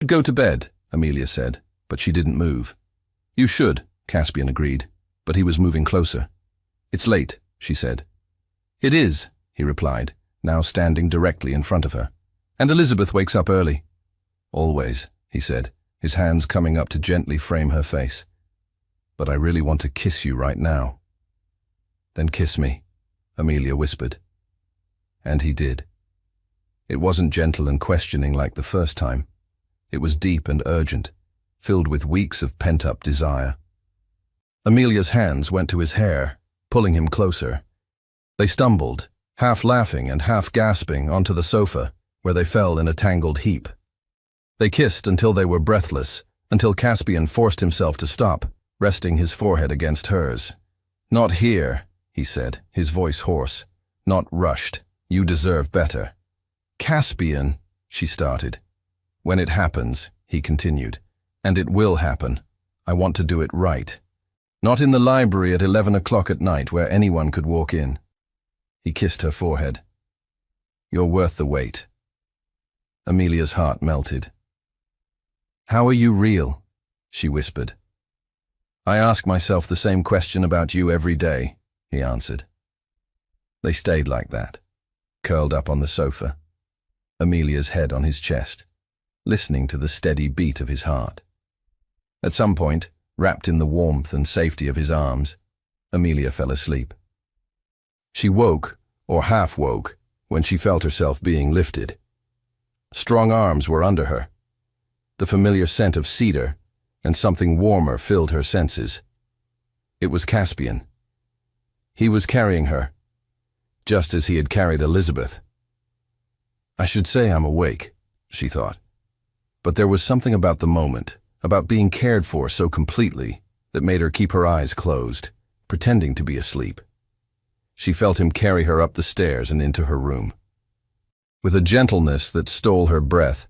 Go to bed, Amelia said, but she didn't move. You should, Caspian agreed, but he was moving closer. It's late, she said. It is, he replied, now standing directly in front of her. And Elizabeth wakes up early. Always, he said, his hands coming up to gently frame her face. But I really want to kiss you right now. Then kiss me, Amelia whispered. And he did. It wasn't gentle and questioning like the first time. It was deep and urgent, filled with weeks of pent-up desire. Amelia's hands went to his hair, pulling him closer. They stumbled, half laughing and half gasping, onto the sofa, where they fell in a tangled heap. They kissed until they were breathless, until Caspian forced himself to stop, resting his forehead against hers. Not here, he said, his voice hoarse. Not rushed. You deserve better. Caspian, she started. When it happens, he continued, and it will happen. I want to do it right. Not in the library at 11 o'clock at night where anyone could walk in. He kissed her forehead. You're worth the wait. Amelia's heart melted. How are you real? She whispered. I ask myself the same question about you every day, he answered. They stayed like that, curled up on the sofa, Amelia's head on his chest, listening to the steady beat of his heart. At some point, wrapped in the warmth and safety of his arms, Amelia fell asleep. She woke, or half woke, when she felt herself being lifted. Strong arms were under her. The familiar scent of cedar and something warmer filled her senses. It was Caspian. He was carrying her, just as he had carried Elizabeth. I should say I'm awake, she thought. But there was something about the moment, about being cared for so completely, that made her keep her eyes closed, pretending to be asleep. She felt him carry her up the stairs and into her room. With a gentleness that stole her breath,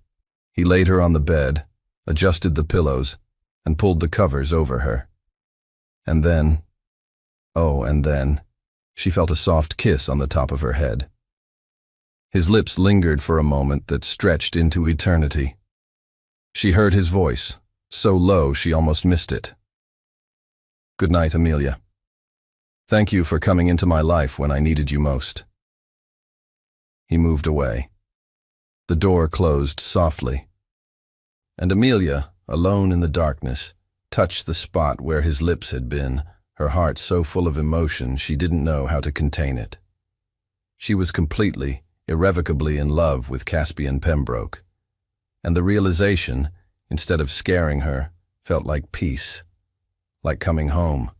he laid her on the bed, adjusted the pillows, and pulled the covers over her. And then, she felt a soft kiss on the top of her head. His lips lingered for a moment that stretched into eternity. She heard his voice, so low she almost missed it. Good night, Amelia. Thank you for coming into my life when I needed you most. He moved away. The door closed softly, and Amelia, alone in the darkness, touched the spot where his lips had been, her heart so full of emotion she didn't know how to contain it. She was completely, irrevocably in love with Caspian Pembroke, and the realization, instead of scaring her, felt like peace, like coming home.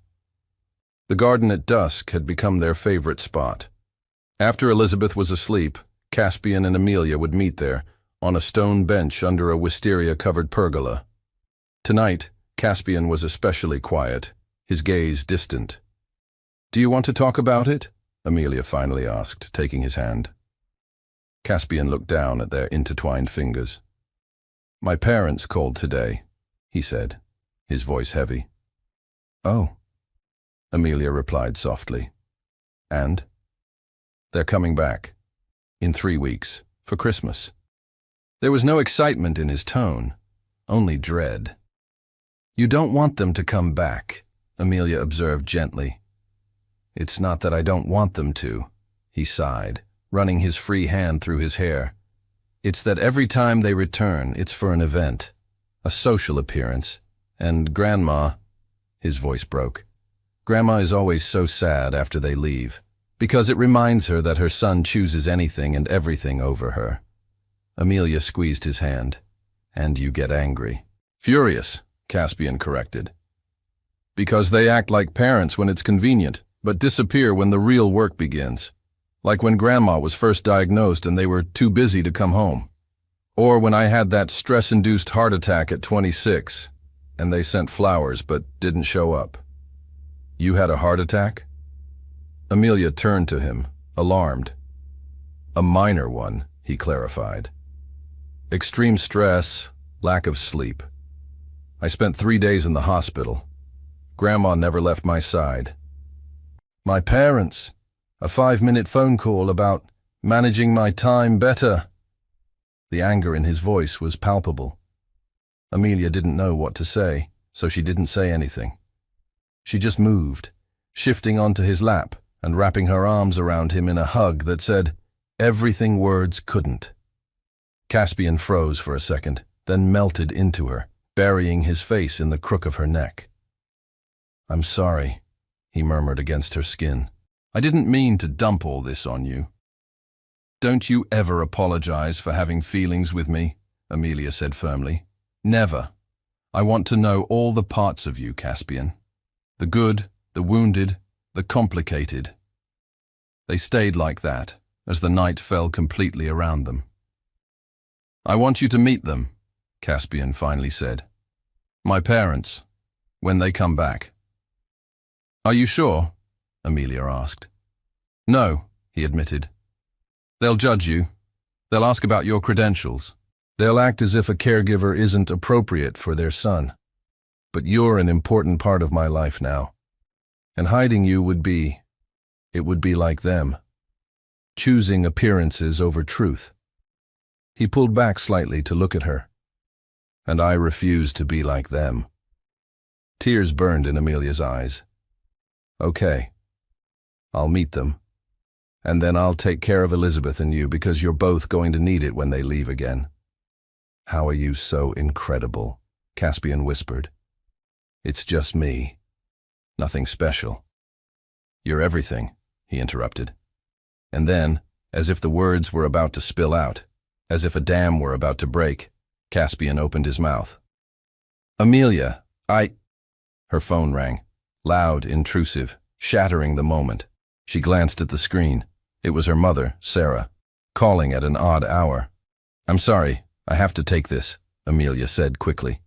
The garden at dusk had become their favorite spot. After Elizabeth was asleep, Caspian and Amelia would meet there, on a stone bench under a wisteria-covered pergola. Tonight, Caspian was especially quiet, his gaze distant. Do you want to talk about it? Amelia finally asked, taking his hand. Caspian looked down at their intertwined fingers. My parents called today, he said, his voice heavy. Oh, Amelia replied softly. And? They're coming back. In 3 weeks, for Christmas. There was no excitement in his tone, only dread. You don't want them to come back, Amelia observed gently. It's not that I don't want them to, he sighed, running his free hand through his hair. It's that every time they return, it's for an event, a social appearance, and Grandma, his voice broke. Grandma is always so sad after they leave, because it reminds her that her son chooses anything and everything over her. Amelia squeezed his hand. And you get angry. Furious, Caspian corrected. Because they act like parents when it's convenient, but disappear when the real work begins. Like when Grandma was first diagnosed and they were too busy to come home. Or when I had that stress-induced heart attack at 26, and they sent flowers but didn't show up. You had a heart attack? Amelia turned to him, alarmed. A minor one, he clarified. Extreme stress, lack of sleep. I spent 3 days in the hospital. Grandma never left my side. My parents, a 5-minute phone call about managing my time better. The anger in his voice was palpable. Amelia didn't know what to say, so she didn't say anything. She just moved, shifting onto his lap and wrapping her arms around him in a hug that said everything words couldn't. Caspian froze for a second, then melted into her, burying his face in the crook of her neck. "I'm sorry," he murmured against her skin. "I didn't mean to dump all this on you." "Don't you ever apologize for having feelings with me," Amelia said firmly. "Never. I want to know all the parts of you, Caspian. The good, the wounded, the complicated." They stayed like that, as the night fell completely around them. "I want you to meet them," Caspian finally said. "My parents, when they come back." "Are you sure?" Amelia asked. "No," he admitted. "They'll judge you. They'll ask about your credentials. They'll act as if a caregiver isn't appropriate for their son. But you're an important part of my life now. And hiding you would be like them. Choosing appearances over truth." He pulled back slightly to look at her. "And I refuse to be like them." Tears burned in Amelia's eyes. "Okay. I'll meet them. And then I'll take care of Elizabeth and you because you're both going to need it when they leave again." "How are you so incredible?" Caspian whispered. "It's just me. Nothing special." "You're everything," he interrupted. And then, as if the words were about to spill out, as if a dam were about to break, Caspian opened his mouth. "Amelia, Her phone rang, loud, intrusive, shattering the moment. She glanced at the screen. It was her mother, Sarah, calling at an odd hour. "I'm sorry, I have to take this," Amelia said quickly.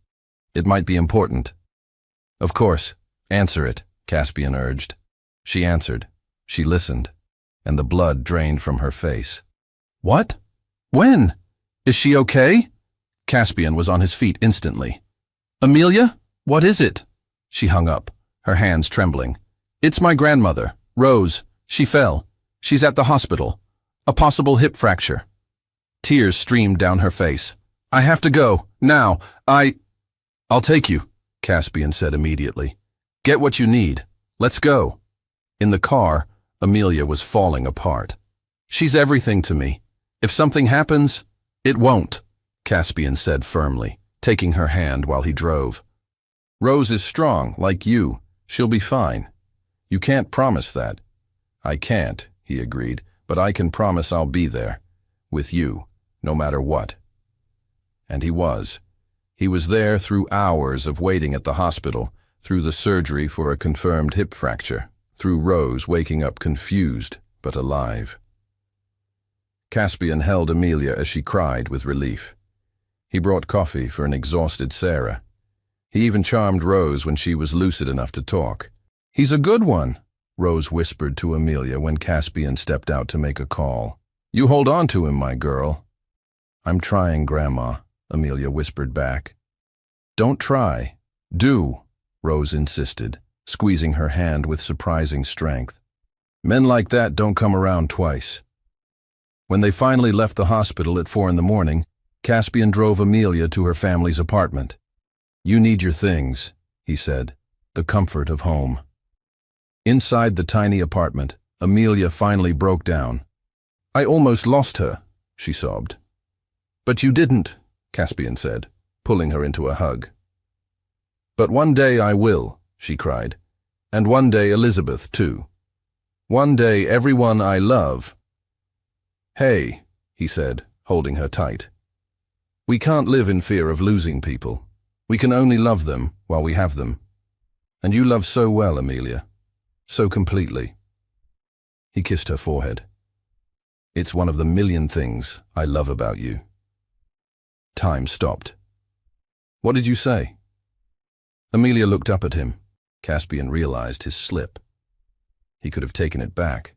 "It might be important." "Of course, answer it," Caspian urged. She answered. She listened, and the blood drained from her face. "What? When? Is she okay?" Caspian was on his feet instantly. "Amelia, what is it?" She hung up, her hands trembling. "It's my grandmother, Rose. She fell. She's at the hospital. A possible hip fracture." Tears streamed down her face. "I have to go, now. I'll take you," Caspian said immediately. "Get what you need. Let's go." In the car, Amelia was falling apart. "She's everything to me. If something happens, it won't," Caspian said firmly, taking her hand while he drove. "Rose is strong, like you. She'll be fine. You can't promise that." "I can't," he agreed, "but I can promise I'll be there. With you, no matter what." And he was. He was there through hours of waiting at the hospital, through the surgery for a confirmed hip fracture, through Rose waking up confused but alive. Caspian held Amelia as she cried with relief. He brought coffee for an exhausted Sarah. He even charmed Rose when she was lucid enough to talk. "He's a good one," Rose whispered to Amelia when Caspian stepped out to make a call. "You hold on to him, my girl." "I'm trying, Grandma," Amelia whispered back. "Don't try. Do," Rose insisted, squeezing her hand with surprising strength. "Men like that don't come around twice." When they finally left the hospital at 4 a.m, Caspian drove Amelia to her family's apartment. "You need your things," he said, "the comfort of home." Inside the tiny apartment, Amelia finally broke down. "I almost lost her," she sobbed. "But you didn't," Caspian said, pulling her into a hug. "But one day I will," she cried. "And one day Elizabeth, too. One day everyone I love." "Hey," he said, holding her tight. "We can't live in fear of losing people. We can only love them while we have them. And you love so well, Amelia. So completely." He kissed her forehead. "It's one of the million things I love about you." Time stopped. "What did you say?" Amelia looked up at him. Caspian realized his slip. He could have taken it back.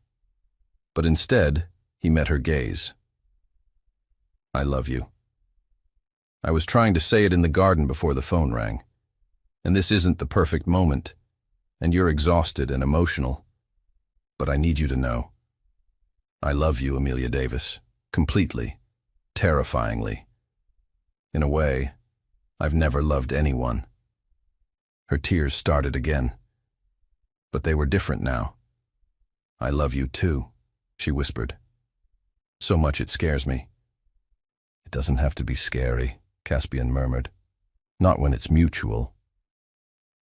But instead, he met her gaze. "I love you. I was trying to say it in the garden before the phone rang. And this isn't the perfect moment. And you're exhausted and emotional. But I need you to know. I love you, Amelia Davis. Completely. Terrifyingly. In a way, I've never loved anyone. Her tears started again. But they were different now. I love you too, she whispered. So much it scares me. It doesn't have to be scary, Caspian murmured. Not when it's mutual.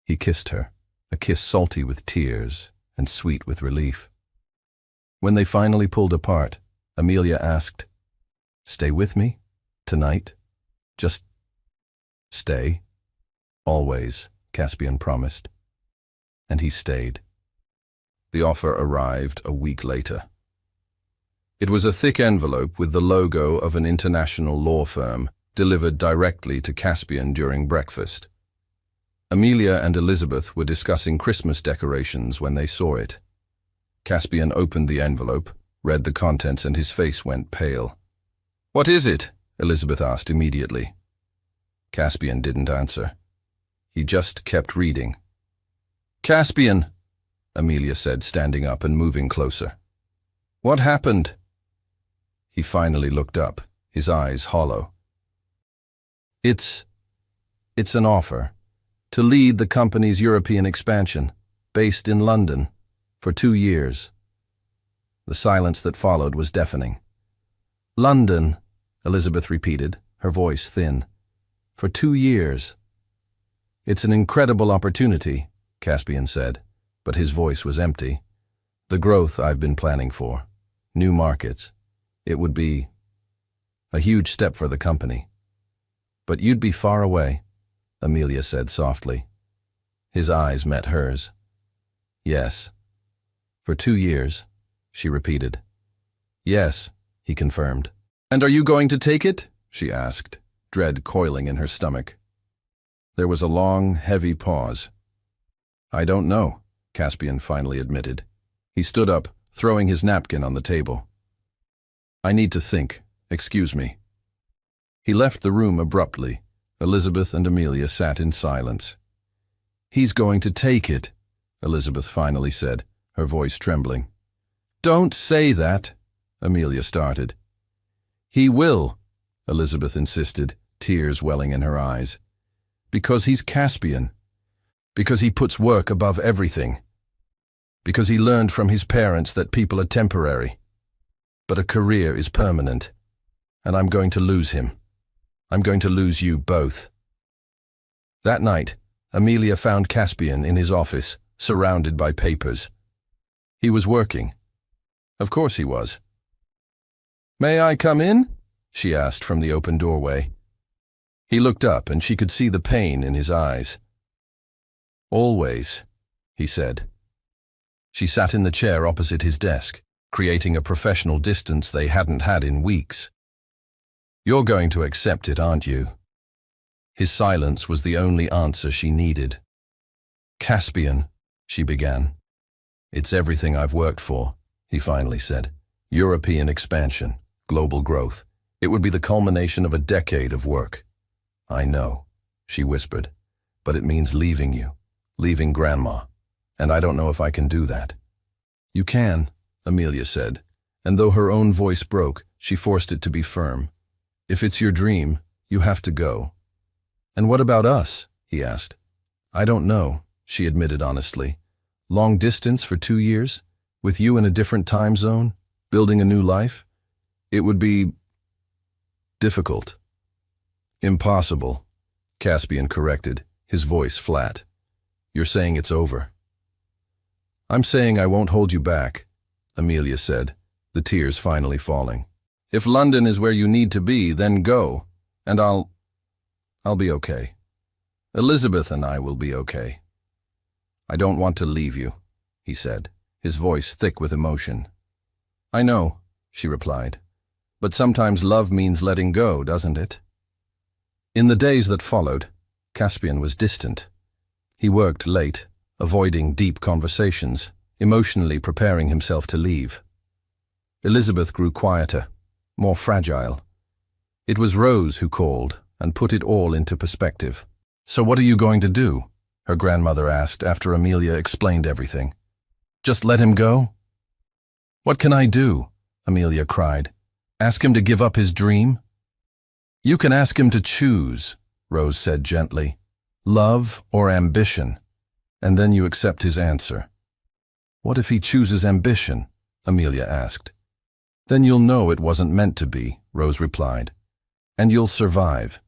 He kissed her, a kiss salty with tears and sweet with relief. When they finally pulled apart, Amelia asked, "Stay with me? Tonight? Just stay?" "Always," Caspian promised. And he stayed. The offer arrived a week later. It was a thick envelope with the logo of an international law firm, delivered directly to Caspian during breakfast. Amelia and Elizabeth were discussing Christmas decorations when they saw it. Caspian opened the envelope, read the contents, and his face went pale. "What is it?" Elizabeth asked immediately. Caspian didn't answer. He just kept reading. "Caspian," Amelia said, standing up and moving closer. "What happened?" He finally looked up, his eyes hollow. It's an offer to lead the company's European expansion, based in London, for 2 years. The silence that followed was deafening. "London," Elizabeth repeated, her voice thin. "For 2 years." "It's an incredible opportunity," Caspian said, but his voice was empty. "The growth I've been planning for. New markets. It would be a huge step for the company. But you'd be far away," Amelia said softly. His eyes met hers. "Yes. For 2 years," she repeated. "Yes," he confirmed. "And are you going to take it?" she asked, dread coiling in her stomach. There was a long, heavy pause. "I don't know," Caspian finally admitted. He stood up, throwing his napkin on the table. "I need to think. Excuse me." He left the room abruptly. Elizabeth and Amelia sat in silence. "He's going to take it," Elizabeth finally said, her voice trembling. "Don't say that," Amelia started. "He will," Elizabeth insisted, tears welling in her eyes. "Because he's Caspian. Because he puts work above everything. Because he learned from his parents that people are temporary. But a career is permanent. And I'm going to lose him. I'm going to lose you both." That night, Amelia found Caspian in his office, surrounded by papers. He was working. Of course he was. "May I come in?" she asked from the open doorway. He looked up and she could see the pain in his eyes. "Always," he said. She sat in the chair opposite his desk, creating a professional distance they hadn't had in weeks. "You're going to accept it, aren't you?" His silence was the only answer she needed. "Caspian," she began. "It's everything I've worked for," he finally said. "European expansion, global growth. It would be the culmination of a decade of work." "I know," she whispered, "but it means leaving you, leaving Grandma, and I don't know if I can do that." "You can," Amelia said, and though her own voice broke, she forced it to be firm. "If it's your dream, you have to go." "And what about us?" he asked. "I don't know," she admitted honestly. "Long distance for 2 years, with you in a different time zone, building a new life? It would be difficult." "Impossible," Caspian corrected, his voice flat. "You're saying it's over." "I'm saying I won't hold you back," Amelia said, the tears finally falling. "If London is where you need to be, then go, and I'll be okay. Elizabeth and I will be okay." "I don't want to leave you," he said, his voice thick with emotion. "I know," she replied, "but sometimes love means letting go, doesn't it?" In the days that followed, Caspian was distant. He worked late, avoiding deep conversations, emotionally preparing himself to leave. Elizabeth grew quieter, more fragile. It was Rose who called and put it all into perspective. "So what are you going to do?" her grandmother asked after Amelia explained everything. "Just let him go?" "What can I do?" Amelia cried. "Ask him to give up his dream?" "You can ask him to choose," Rose said gently. Love or ambition? And then you accept his answer. What if he chooses ambition? Amelia asked. Then you'll know it wasn't meant to be, Rose replied. And you'll survive.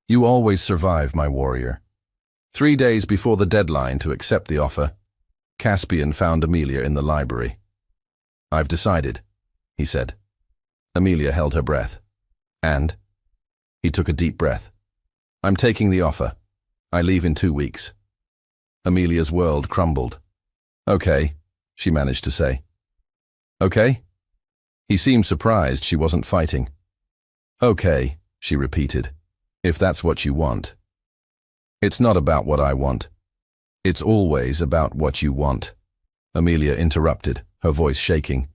You always survive, my warrior. 3 days before the deadline to accept the offer, Caspian found Amelia in the library. I've decided, he said. Amelia held her breath. And? He took a deep breath. I'm taking the offer. I leave in 2 weeks. Amelia's world crumbled. Okay, she managed to say. Okay? He seemed surprised she wasn't fighting. Okay, she repeated, if that's what you want. It's not about what I want. It's always about what you want. Amelia interrupted, her voice shaking.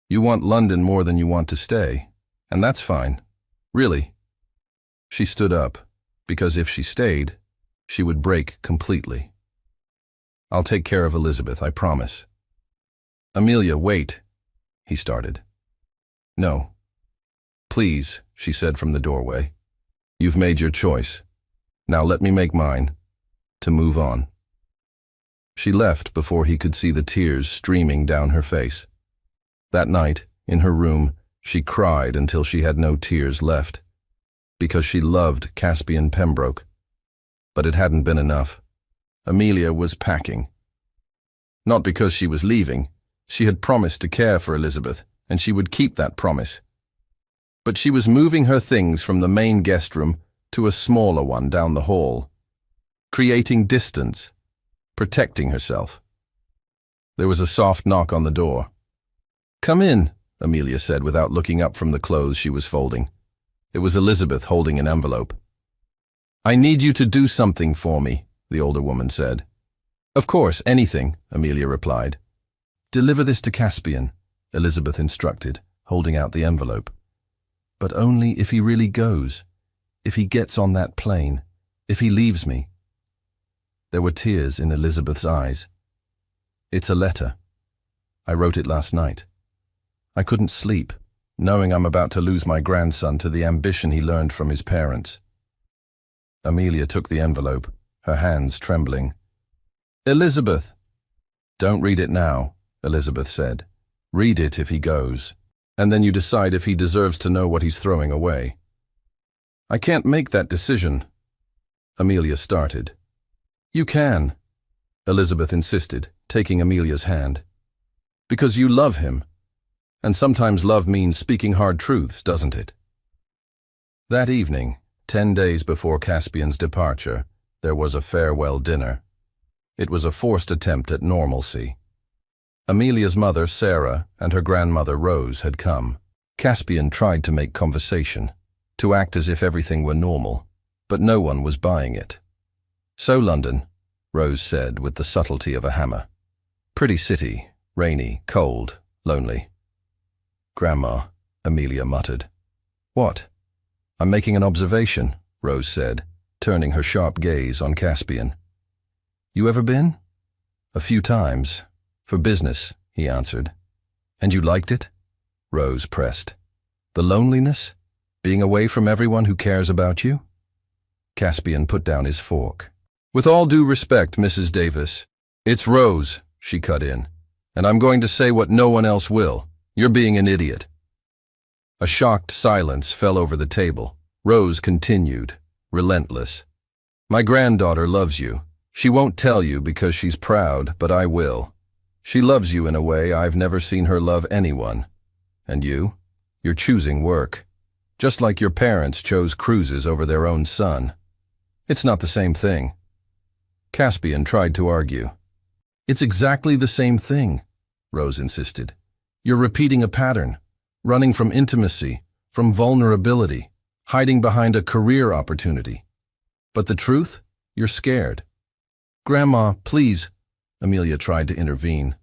You want London more than you want to stay, and that's fine. Really. She stood up, because if she stayed, she would break completely. I'll take care of Elizabeth, I promise. Amelia, wait, he started. No. Please, she said from the doorway. You've made your choice. Now let me make mine. To move on. She left before he could see the tears streaming down her face. That night, in her room, she cried until she had no tears left. Because she loved Caspian Pembroke. But it hadn't been enough. Amelia was packing. Not because she was leaving. She had promised to care for Elizabeth, and she would keep that promise. But she was moving her things from the main guest room to a smaller one down the hall, creating distance, protecting herself. There was a soft knock on the door. Come in, Amelia said without looking up from the clothes she was folding. It was Elizabeth holding an envelope. I need you to do something for me, the older woman said. Of course, anything, Amelia replied. Deliver this to Caspian, Elizabeth instructed, holding out the envelope. But only if he really goes, if he gets on that plane, if he leaves me. There were tears in Elizabeth's eyes. It's a letter. I wrote it last night. I couldn't sleep, knowing I'm about to lose my grandson to the ambition he learned from his parents. Amelia took the envelope, her hands trembling. Elizabeth! Don't read it now, Elizabeth said. Read it if he goes, and then you decide if he deserves to know what he's throwing away. I can't make that decision. Amelia started. You can, Elizabeth insisted, taking Amelia's hand. Because you love him. And sometimes love means speaking hard truths, doesn't it? That evening, 10 days before Caspian's departure, there was a farewell dinner. It was a forced attempt at normalcy. Amelia's mother, Sarah, and her grandmother, Rose, had come. Caspian tried to make conversation, to act as if everything were normal, but no one was buying it. So London, Rose said with the subtlety of a hammer. Pretty city, rainy, cold, lonely. Grandma, Amelia muttered. What? I'm making an observation, Rose said, turning her sharp gaze on Caspian. You ever been? A few times. For business, he answered. And you liked it? Rose pressed. The loneliness? Being away from everyone who cares about you? Caspian put down his fork. With all due respect, Mrs. Davis, it's Rose, she cut in, and I'm going to say what no one else will. You're being an idiot. A shocked silence fell over the table. Rose continued, relentless. My granddaughter loves you. She won't tell you because she's proud, but I will. She loves you in a way I've never seen her love anyone. And you? You're choosing work. Just like your parents chose cruises over their own son. It's not the same thing. Caspian tried to argue. It's exactly the same thing, Rose insisted. You're repeating a pattern, running from intimacy, from vulnerability, hiding behind a career opportunity. But the truth? You're scared. Grandma, please, Amelia tried to intervene.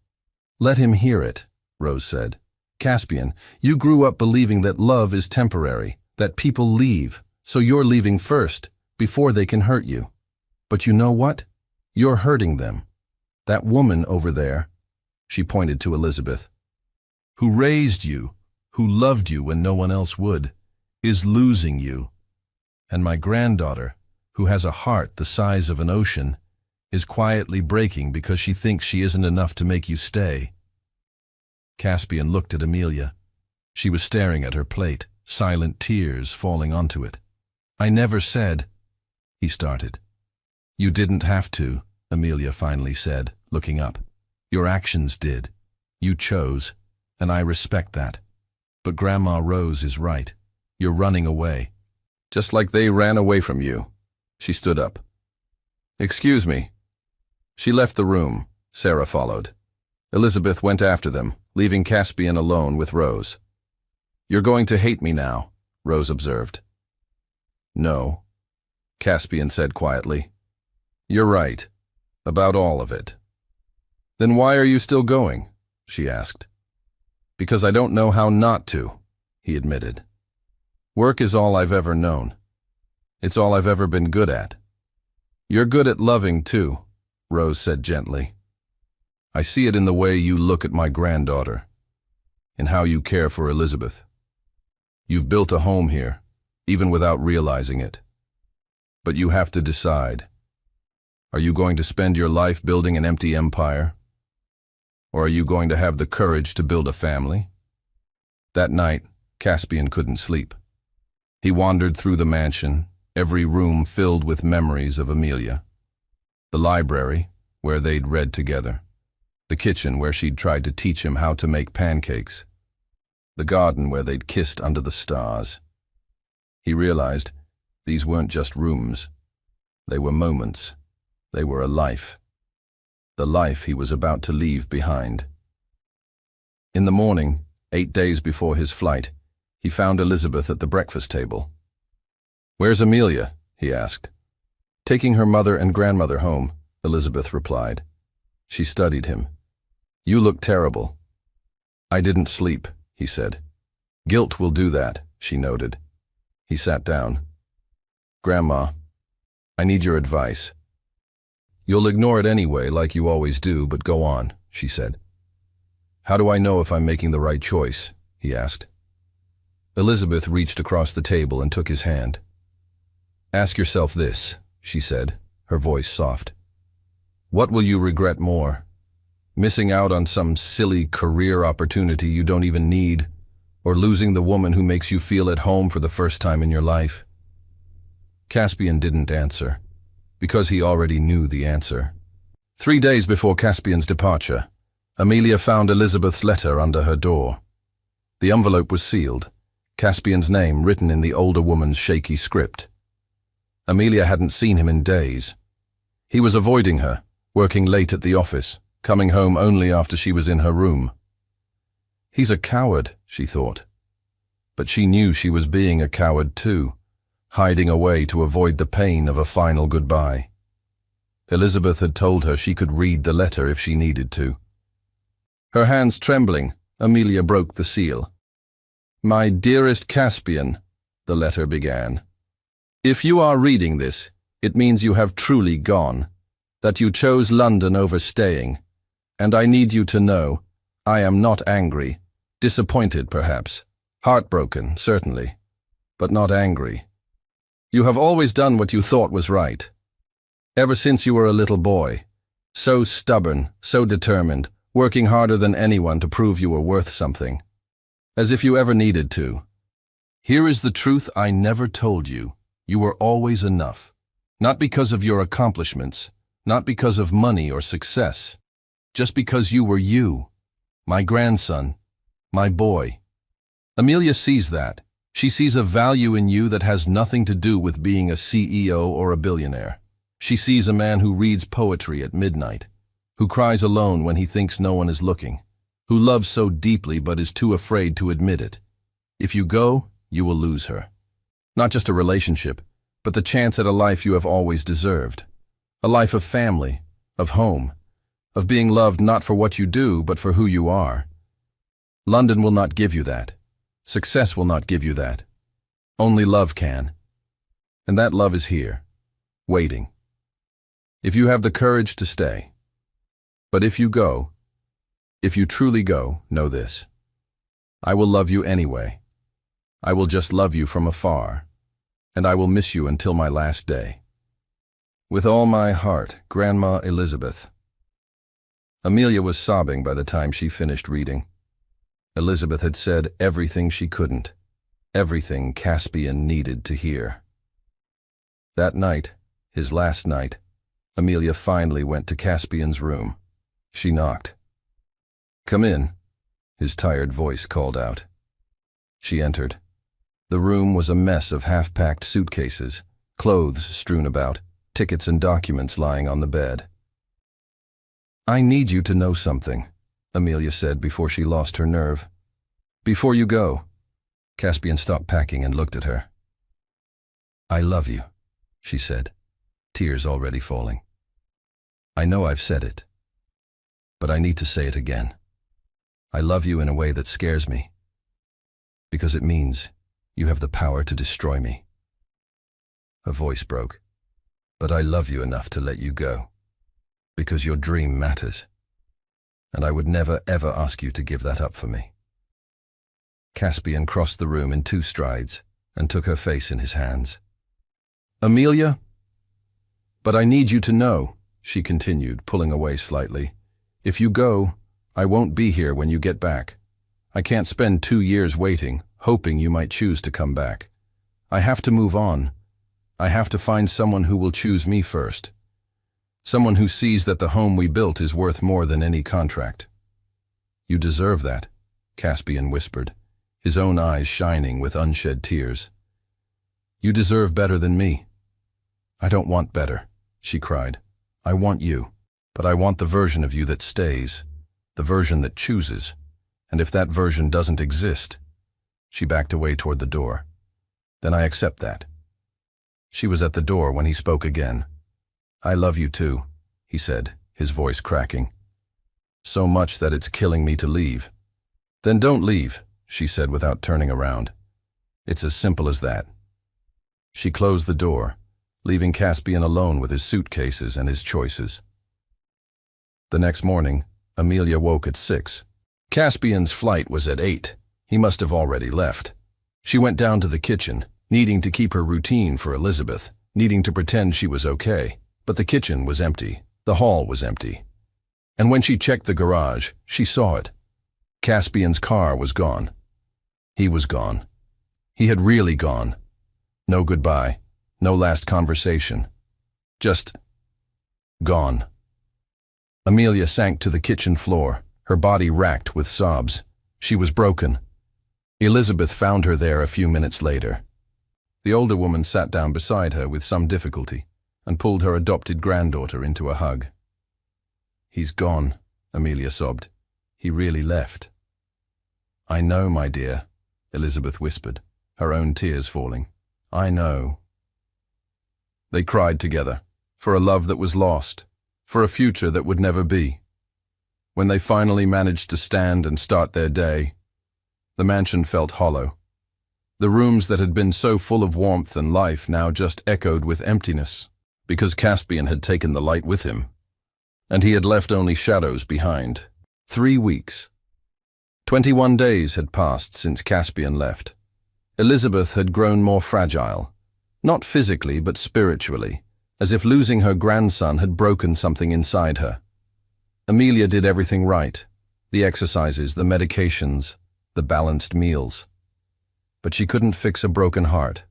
Let him hear it, Rose said. Caspian, you grew up believing that love is temporary, that people leave, so you're leaving first, before they can hurt you. But you know what? You're hurting them. That woman over there, she pointed to Elizabeth, who raised you, who loved you when no one else would, is losing you. And my granddaughter, who has a heart the size of an ocean, is quietly breaking because she thinks she isn't enough to make you stay. Caspian looked at Amelia. She was staring at her plate, silent tears falling onto it. "I never said," he started. "You didn't have to," Amelia finally said, looking up. "Your actions did. You chose, and I respect that. But Grandma Rose is right. You're running away. Just like they ran away from you." She stood up. "Excuse me." She left the room. Sarah followed. Elizabeth went after them, leaving Caspian alone with Rose. "You're going to hate me now," Rose observed. "No," Caspian said quietly. "You're right. About all of it." "Then why are you still going?" she asked. "Because I don't know how not to," he admitted. "Work is all I've ever known. It's all I've ever been good at." "You're good at loving, too," Rose said gently. "I see it in the way you look at my granddaughter, in how you care for Elizabeth. You've built a home here, even without realizing it. But you have to decide. Are you going to spend your life building an empty empire? Or are you going to have the courage to build a family?" That night, Caspian couldn't sleep. He wandered through the mansion, every room filled with memories of Amelia. The library, where they'd read together. The kitchen, where she'd tried to teach him how to make pancakes. The garden, where they'd kissed under the stars. He realized these weren't just rooms. They were moments. They were a life. The life he was about to leave behind. In the morning, 8 days before his flight, he found Elizabeth at the breakfast table. "Where's Amelia?" he asked. "Taking her mother and grandmother home," Elizabeth replied. She studied him. "You look terrible." "I didn't sleep," he said. "Guilt will do that," she noted. He sat down. "Grandma, I need your advice." "You'll ignore it anyway, like you always do, but go on," she said. "How do I know if I'm making the right choice?" he asked. Elizabeth reached across the table and took his hand. "Ask yourself this," she said, her voice soft. "What will you regret more? Missing out on some silly career opportunity you don't even need, or losing the woman who makes you feel at home for the first time in your life?" Caspian didn't answer, because he already knew the answer. 3 days before Caspian's departure, Amelia found Elizabeth's letter under her door. The envelope was sealed, Caspian's name written in the older woman's shaky script. Amelia hadn't seen him in days. He was avoiding her, working late at the office, coming home only after she was in her room. He's a coward, she thought. But she knew she was being a coward too, hiding away to avoid the pain of a final goodbye. Elizabeth had told her she could read the letter if she needed to. Her hands trembling, Amelia broke the seal. "My dearest Caspian," the letter began. "If you are reading this, it means you have truly gone, that you chose London over staying, and I need you to know, I am not angry, disappointed perhaps, heartbroken, certainly, but not angry. You have always done what you thought was right. Ever since you were a little boy, so stubborn, so determined, working harder than anyone to prove you were worth something, as if you ever needed to. Here is the truth I never told you. You were always enough, not because of your accomplishments, not because of money or success, just because you were you, my grandson, my boy. Amelia sees that. She sees a value in you that has nothing to do with being a CEO or a billionaire. She sees a man who reads poetry at midnight, who cries alone when he thinks no one is looking, who loves so deeply but is too afraid to admit it. If you go, you will lose her. Not just a relationship, but the chance at a life you have always deserved. A life of family, of home, of being loved not for what you do, but for who you are. London will not give you that. Success will not give you that. Only love can. And that love is here, waiting. If you have the courage to stay. But if you go, if you truly go, know this. I will love you anyway. I will just love you from afar, and I will miss you until my last day. With all my heart, Grandma Elizabeth. Amelia was sobbing by the time she finished reading. Elizabeth had said everything she couldn't, everything Caspian needed to hear. That night, his last night, Amelia finally went to Caspian's room. She knocked. "Come in," his tired voice called out. She entered. The room was a mess of half-packed suitcases, clothes strewn about, tickets and documents lying on the bed. "I need you to know something," Amelia said before she lost her nerve. "Before you go." Caspian stopped packing and looked at her. "I love you," she said, tears already falling. "I know I've said it, but I need to say it again. I love you in a way that scares me, because it means you have the power to destroy me." Her voice broke. "But I love you enough to let you go, because your dream matters, and I would never ever ask you to give that up for me." Caspian crossed the room in 2 strides and took her face in his hands. "Amelia, but I need you to know," she continued, pulling away slightly. "If you go, I won't be here when you get back. I can't spend 2 years waiting, hoping you might choose to come back. I have to move on. I have to find someone who will choose me first. Someone who sees that the home we built is worth more than any contract." "You deserve that," Caspian whispered, his own eyes shining with unshed tears. "You deserve better than me." "I don't want better," she cried. "I want you, but I want the version of you that stays, the version that chooses, and if that version doesn't exist..." She backed away toward the door. "Then I accept that." She was at the door when he spoke again. "I love you too," he said, his voice cracking. "So much that it's killing me to leave." "Then don't leave," she said without turning around. "It's as simple as that." She closed the door, leaving Caspian alone with his suitcases and his choices. The next morning, Amelia woke at 6. Caspian's flight was at 8. He must have already left. She went down to the kitchen, needing to keep her routine for Elizabeth, needing to pretend she was okay. But the kitchen was empty. The hall was empty. And when she checked the garage, she saw it. Caspian's car was gone. He was gone. He had really gone. No goodbye, no last conversation. Just gone. Amelia sank to the kitchen floor, her body racked with sobs. She was broken. Elizabeth found her there a few minutes later. The older woman sat down beside her with some difficulty and pulled her adopted granddaughter into a hug. "He's gone," Amelia sobbed. "He really left." "I know, my dear," Elizabeth whispered, her own tears falling. "I know." They cried together, for a love that was lost, for a future that would never be. When they finally managed to stand and start their day, the mansion felt hollow. The rooms that had been so full of warmth and life now just echoed with emptiness, because Caspian had taken the light with him, and he had left only shadows behind. 3 weeks. 21 days had passed since Caspian left. Elizabeth had grown more fragile, not physically but spiritually, as if losing her grandson had broken something inside her. Amelia did everything right, the exercises, the medications, the balanced meals. But she couldn't fix a broken heart,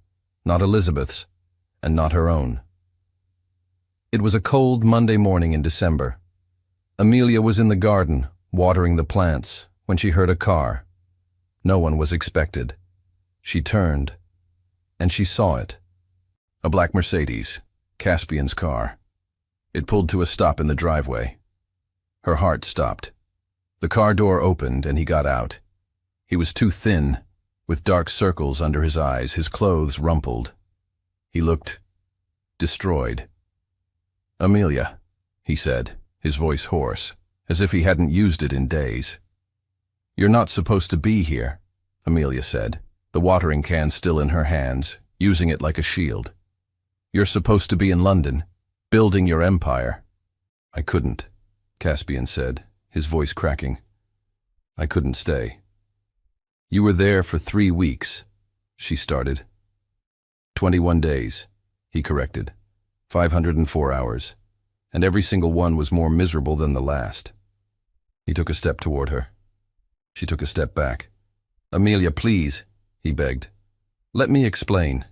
not Elizabeth's, and not her own. It was a cold Monday morning in December. Amelia was in the garden, watering the plants, when she heard a car. No one was expected. She turned, and she saw it. A black Mercedes, Caspian's car. It pulled to a stop in the driveway. Her heart stopped. The car door opened and he got out. He was too thin, with dark circles under his eyes, his clothes rumpled. He looked destroyed. "Amelia," he said, his voice hoarse, as if he hadn't used it in days. "You're not supposed to be here," Amelia said, the watering can still in her hands, using it like a shield. "You're supposed to be in London, building your empire." "I couldn't," Caspian said, his voice cracking. "I couldn't stay." "You were there for 3 weeks," she started. 21 days, he corrected. 504 hours, and every single one was more miserable than the last. He took a step toward her. She took a step back. "Amelia, please," he begged. "Let me explain."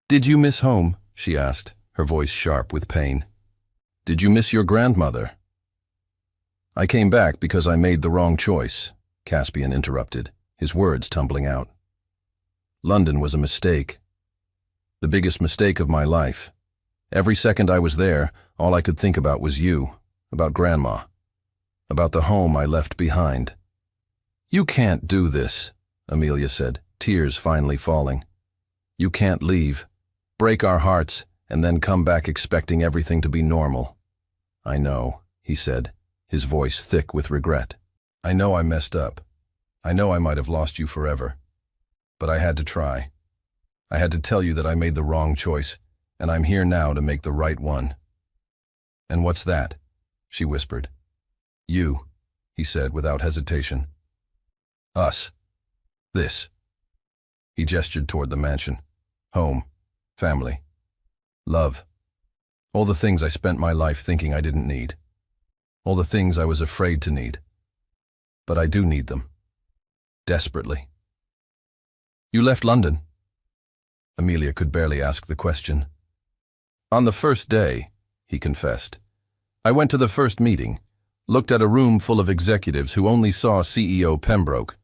"Did you miss home?" she asked, her voice sharp with pain. "Did you miss your grandmother?" "I came back because I made the wrong choice," Caspian interrupted, his words tumbling out. "London was a mistake. The biggest mistake of my life. Every second I was there, all I could think about was you, about Grandma, about the home I left behind." "You can't do this," Amelia said, tears finally falling. "You can't leave, break our hearts, and then come back expecting everything to be normal." "I know," he said, his voice thick with regret. "I know I messed up. I know I might have lost you forever. But I had to try. I had to tell you that I made the wrong choice, and I'm here now to make the right one." "And what's that?" she whispered. "You," he said without hesitation. "Us. This." He gestured toward the mansion. "Home. Family. Love. All the things I spent my life thinking I didn't need. All the things I was afraid to need. But I do need them. Desperately." "You left London?" Amelia could barely ask the question. "On the first day," he confessed. "I went to the first meeting, looked at a room full of executives who only saw CEO Pembroke,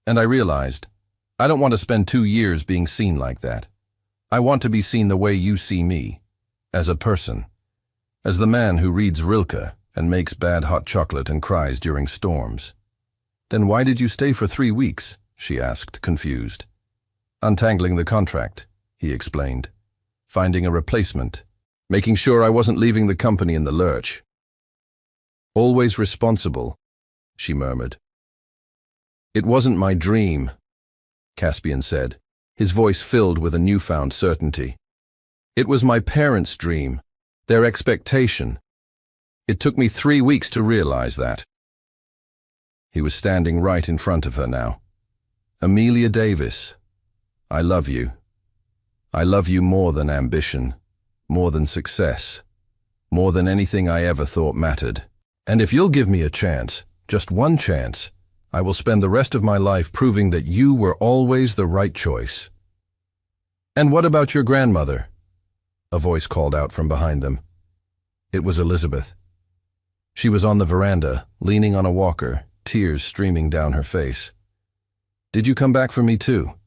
and I realized, I don't want to spend 2 years being seen like that. I want to be seen the way you see me, as a person, as the man who reads Rilke and makes bad hot chocolate and cries during storms." "Then why did you stay for 3 weeks?" she asked, confused. "Untangling the contract," he explained. "Finding a replacement. Making sure I wasn't leaving the company in the lurch." "Always responsible," she murmured. "It wasn't my dream," Caspian said, his voice filled with a newfound certainty. "It was my parents' dream, their expectation. It took me 3 weeks to realize that." He was standing right in front of her now. "Amelia Davis, I love you. I love you more than ambition, more than success, more than anything I ever thought mattered. And if you'll give me a chance, just one chance, I will spend the rest of my life proving that you were always the right choice." "And what about your grandmother?" a voice called out from behind them. It was Elizabeth. She was on the veranda, leaning on a walker, tears streaming down her face. "Did you come back for me too?"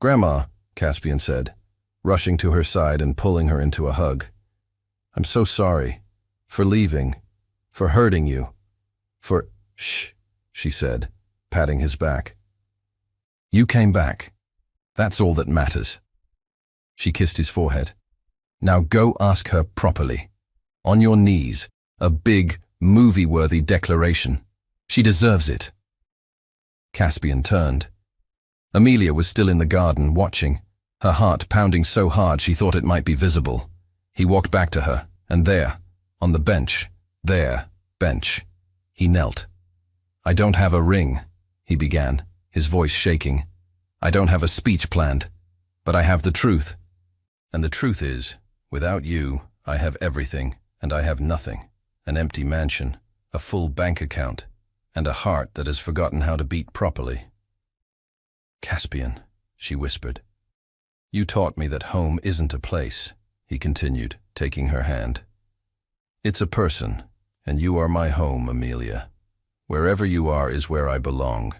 "Grandma," Caspian said, rushing to her side and pulling her into a hug. "I'm so sorry. For leaving. For hurting you. For—" "Shh," she said, patting his back. "You came back. That's all that matters." She kissed his forehead. "Now go ask her properly. On your knees. A big, movie-worthy declaration. She deserves it." Caspian turned. Amelia was still in the garden, watching, her heart pounding so hard she thought it might be visible. He walked back to her, and there, on the bench, he knelt. "I don't have a ring," he began, his voice shaking. "I don't have a speech planned, but I have the truth. And the truth is, without you, I have everything, and I have nothing. An empty mansion, a full bank account, and a heart that has forgotten how to beat properly." "Caspian," she whispered. "You taught me that home isn't a place," he continued, taking her hand. "It's a person, and you are my home, Amelia. Wherever you are is where I belong.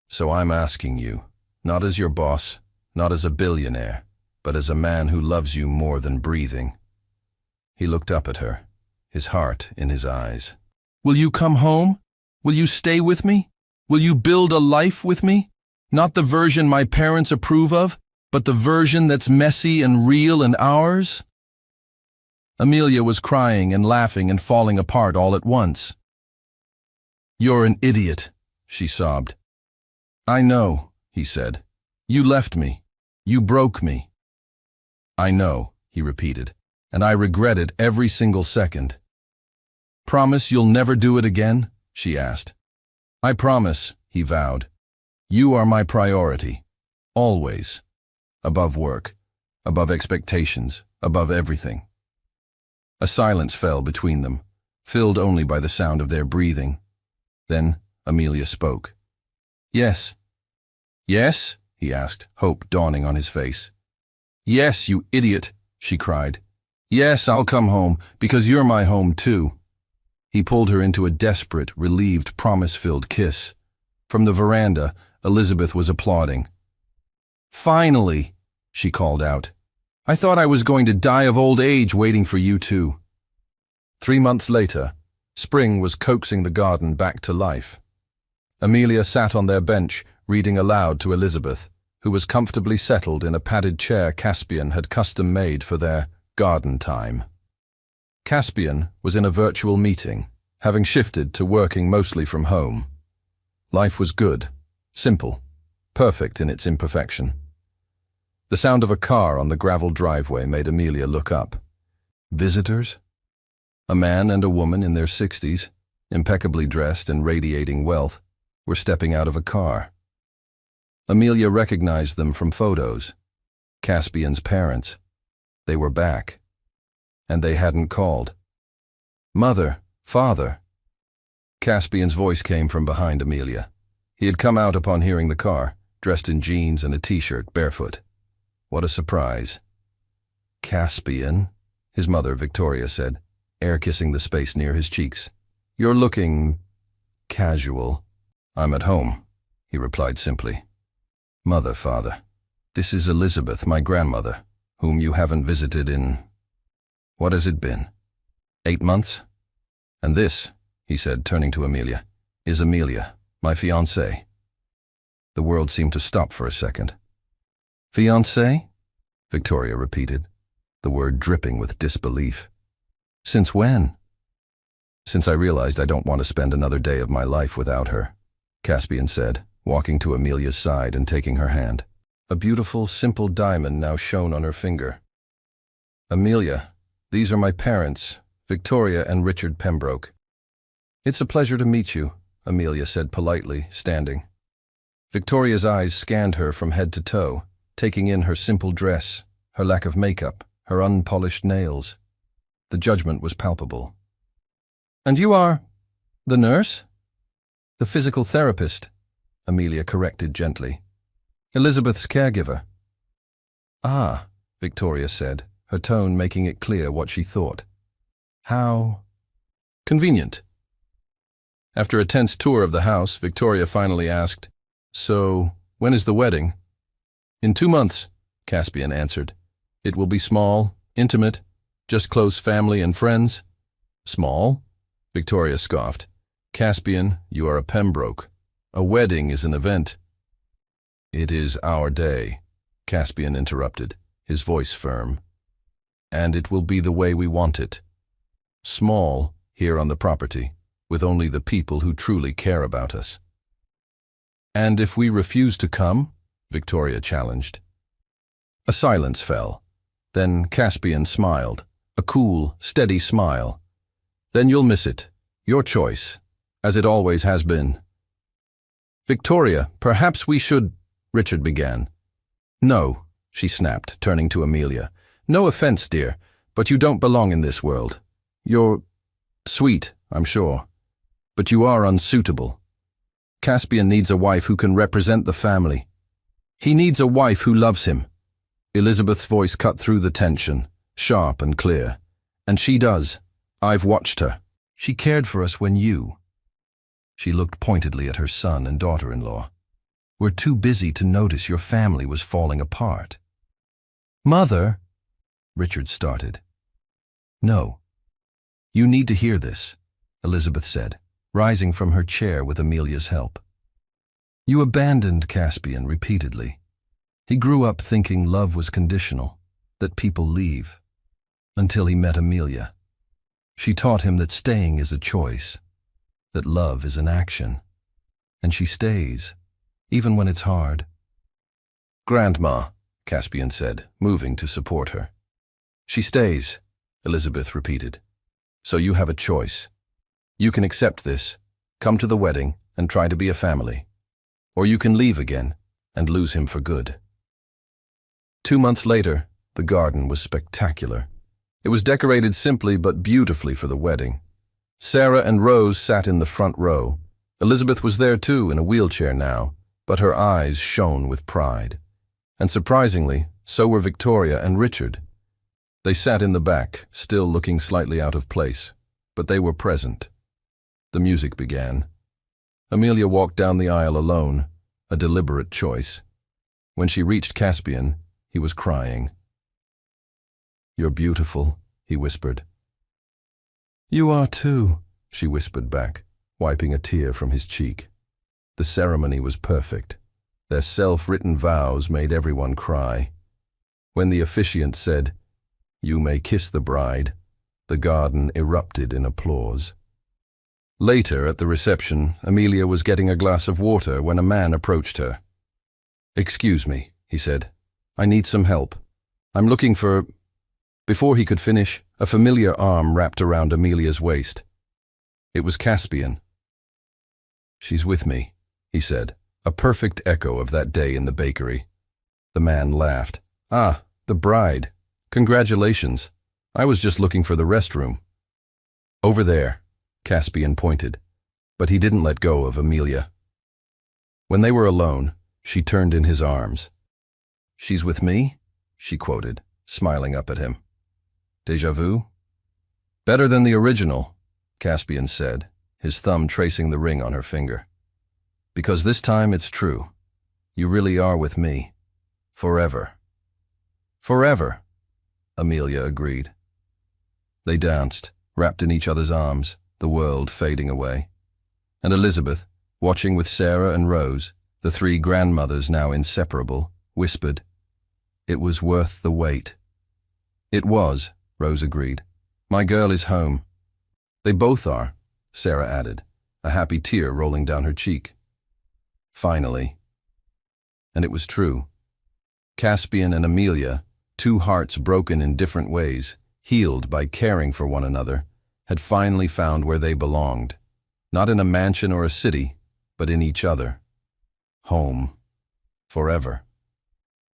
So I'm asking you, not as your boss, not as a billionaire, but as a man who loves you more than breathing." He looked up at her, his heart in his eyes. "Will you come home? Will you stay with me? Will you build a life with me? Not the version my parents approve of, but the version that's messy and real and ours?" Amelia was crying and laughing and falling apart all at once. "You're an idiot," she sobbed. "I know," he said. "You left me. You broke me." "I know," he repeated, "and I regret it every single second." "Promise you'll never do it again?" she asked. "I promise," he vowed. "You are my priority. Always. Above work. Above expectations. Above everything. A silence fell between them, filled only by the sound of their breathing. Then Amelia spoke. "Yes." "Yes?" he asked, hope dawning on his face. "Yes, you idiot," she cried. "Yes, I'll come home, because you're my home too." He pulled her into a desperate, relieved, promise-filled kiss. From the veranda, Elizabeth was applauding. "Finally," she called out. "I thought I was going to die of old age waiting for you two." 3 months later, spring was coaxing the garden back to life. Amelia sat on their bench, reading aloud to Elizabeth, who was comfortably settled in a padded chair Caspian had custom-made for their garden time. Caspian was in a virtual meeting, having shifted to working mostly from home. Life was good, simple, perfect in its imperfection. The sound of a car on the gravel driveway made Amelia look up. Visitors? A man and a woman in their 60s, impeccably dressed and radiating wealth, were stepping out of a car. Amelia recognized them from photos. Caspian's parents. They were back. And they hadn't called. "Mother, father." Caspian's voice came from behind Amelia. He had come out upon hearing the car, dressed in jeans and a t-shirt, barefoot. What a surprise. "Caspian," his mother, Victoria, said, air-kissing the space near his cheeks. "You're looking casual." "I'm at home," he replied simply. "Mother, father, this is Elizabeth, my grandmother, whom you haven't visited in... what has it been? 8 months? And this," he said, turning to Amelia, "is Amelia, my fiancée." The world seemed to stop for a second. "Fiancée?" Victoria repeated, the word dripping with disbelief. "Since when?" "Since I realized I don't want to spend another day of my life without her," Caspian said, walking to Amelia's side and taking her hand. A beautiful, simple diamond now shone on her finger. "Amelia, these are my parents, Victoria and Richard Pembroke." "It's a pleasure to meet you," Amelia said politely, standing. Victoria's eyes scanned her from head to toe, taking in her simple dress, her lack of makeup, her unpolished nails. The judgment was palpable. "And you are the nurse?" "The physical therapist," Amelia corrected gently. "Elizabeth's caregiver." "Ah," Victoria said, her tone making it clear what she thought. "How convenient." After a tense tour of the house, Victoria finally asked, "So, when is the wedding?" "In 2 months," Caspian answered. "It will be small, intimate, just close family and friends." "Small?" Victoria scoffed. "Caspian, you are a Pembroke. A wedding is an event." "It is our day," Caspian interrupted, his voice firm. "And it will be the way we want it. Small, here on the property, with only the people who truly care about us." "And if we refuse to come?" Victoria challenged. A silence fell. Then Caspian smiled, a cool, steady smile. "Then you'll miss it. Your choice, as it always has been." "Victoria, perhaps we should—" Richard began. "No," she snapped, turning to Amelia. "No offense, dear, but you don't belong in this world. You're sweet, I'm sure, but you are unsuitable. Caspian needs a wife who can represent the family. He needs a wife who loves him." Elizabeth's voice cut through the tension, sharp and clear. "And she does. I've watched her. She cared for us when you—" She looked pointedly at her son and daughter-in-law. "Were too busy to notice your family was falling apart." "Mother," Richard started. "No. You need to hear this," Elizabeth said, rising from her chair with Amelia's help. "You abandoned Caspian repeatedly. He grew up thinking love was conditional, that people leave, until he met Amelia. She taught him that staying is a choice, that love is an action, and she stays, even when it's hard." "Grandma," Caspian said, moving to support her. "She stays," Elizabeth repeated. "So you have a choice. You can accept this, come to the wedding, and try to be a family. Or you can leave again and lose him for good." 2 months later, the garden was spectacular. It was decorated simply but beautifully for the wedding. Sarah and Rose sat in the front row. Elizabeth was there too, in a wheelchair now, but her eyes shone with pride. And surprisingly, so were Victoria and Richard. They sat in the back, still looking slightly out of place, but they were present. The music began. Amelia walked down the aisle alone, a deliberate choice. When she reached Caspian, he was crying. "You're beautiful," he whispered. "You are too," she whispered back, wiping a tear from his cheek. The ceremony was perfect. Their self-written vows made everyone cry. When the officiant said, "You may kiss the bride," the garden erupted in applause. Later, at the reception, Amelia was getting a glass of water when a man approached her. "Excuse me," he said. "I need some help. I'm looking for—" Before he could finish, a familiar arm wrapped around Amelia's waist. It was Caspian. "She's with me," he said, a perfect echo of that day in the bakery. The man laughed. "Ah, the bride. Congratulations. I was just looking for the restroom." "Over there," Caspian pointed, but he didn't let go of Amelia. When they were alone, she turned in his arms. "She's with me?" she quoted, smiling up at him. "Déjà vu?" "Better than the original," Caspian said, his thumb tracing the ring on her finger. "Because this time it's true. You really are with me. Forever." "Forever," Amelia agreed. They danced, wrapped in each other's arms, the world fading away. And Elizabeth, watching with Sarah and Rose, the three grandmothers now inseparable, whispered, "It was worth the wait." "It was," Rose agreed. "My girl is home." "They both are," Sarah added, a happy tear rolling down her cheek. Finally. And it was true. Caspian and Amelia, two hearts broken in different ways, healed by caring for one another, had finally found where they belonged, not in a mansion or a city, but in each other. Home. Forever.